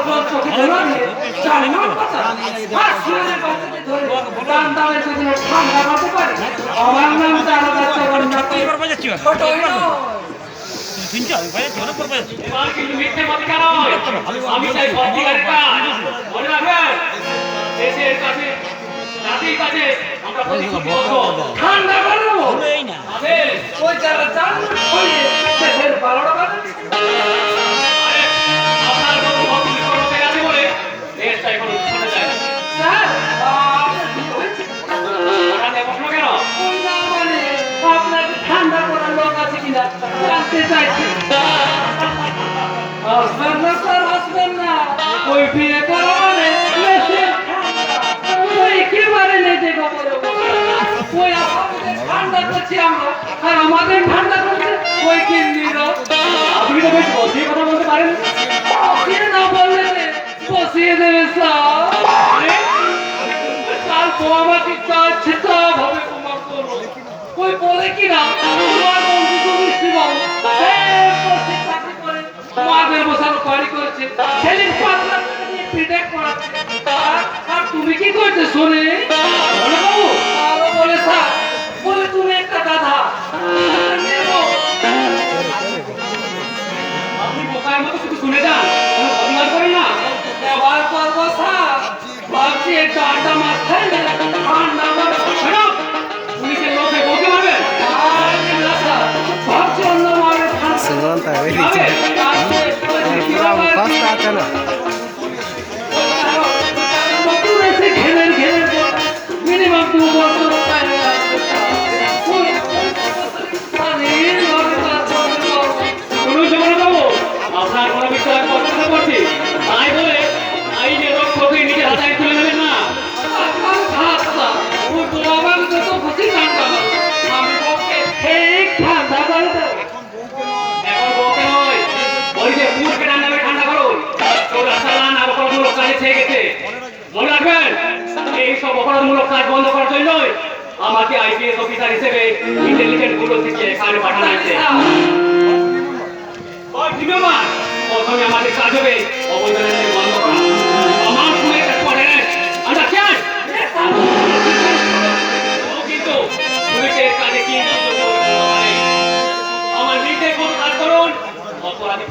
জল চোখে ধরে জানলাম কথা আর সুরের বাচ্চাকে ধরে দান দামের পেছনে ঠান্ডা করতে পারে আমার নাম তারা বাচ্চা ছোট এবার কিন্তু মিথ্যে মালিকা নয় আমি চাই সত্যিকারের কাজ মনে রাখবেন দেশের কাছে জাতির কাছে আমরা প্রতিশ্রুতিবদ্ধ ঠান্ডা করে দেবো আদেশ ওই যারা চান ওই দেশের বারোটা বাজে আরে আপনার কোনো ভক্তি করতে গেছে বলে দেশটা এখন উৎসবে যায় স্যার কি হয়েছে ওরা দেবো কেন ওই না মানে আপনাকে ঠান্ডা করার লোক আছে কিনা জানতে চাইছি আসবেন না স্যার আসবেন না ওই বিয়ে করা মানে দেশের ঠান্ডা। ওই একেবারে নেটে গোবরে ওই আপনাদের ঠান্ডা করছি আমরা আর আমাদের ঠান্ডা করছে ওই কিন্দিরা আপনি তো বেশ বসিয়ে কথা বলতে পারেন বসিয়ে না বললে বসিয়ে দেবে স্যার আরে, কাল তোমার ইচ্ছা আছে তা ভাবে তোমার করো ওই বলে কি না তোমার বন্ধু তুমি শিবম বসে চাকরি করে তোমাদের বসানো বাড়ি করেছে ছেলের 5 লাখ টাকা দিয়ে পিঠে করাচ্ছে আর তুমি কি করছো শোনে বলে বাবু আরো বলে স্যার বলে তুমি একটা গাধা নেবো। আপনি বোকার মতো শুধু শুনে যান কোনো প্রতিবাদ করেন না এবার করবো স্যার ভাবছি একটু আড্ডা মারতে ঠান্ডা মারবো শোনো পুলিশের লোকে বকে মারবেন ভাবছি অন্য মারে Sebentar, ini kurang pas tak ada. Minimum 2 বছর শুনুন জগন্নাথ বাবু আপনার কোনো বিষয়ে পছন্দ করছি তাই বলে আইনের রক্ষকে নিজের হাতে তুলে নেবেন না এখন বকে নয় ওই যে পুরকে ঠান্ডা করুন তোর রাস্তালান আর অপরাধমূলক কাজে ছেয়ে গেছে মনে রাখবেন এইসব অপরাধমূলক কাজ বন্ধ করার জন্যই আমাকে আইপিএস অফিসার হিসেবে ইন্টেলিজেন্ট ব্যুরো থেকে এখানে পাঠানো হয়েছে প্রথমে আমাদের কাজ হবে অবৈধ লেনদেন বন্ধ করা আমার পুলিশ পড়ে আন্ডারস্ট্যান্ড কিন্তু পুলিশের কাজে কি আমার নির্দেশ মতো কাজ করুন অপরাধী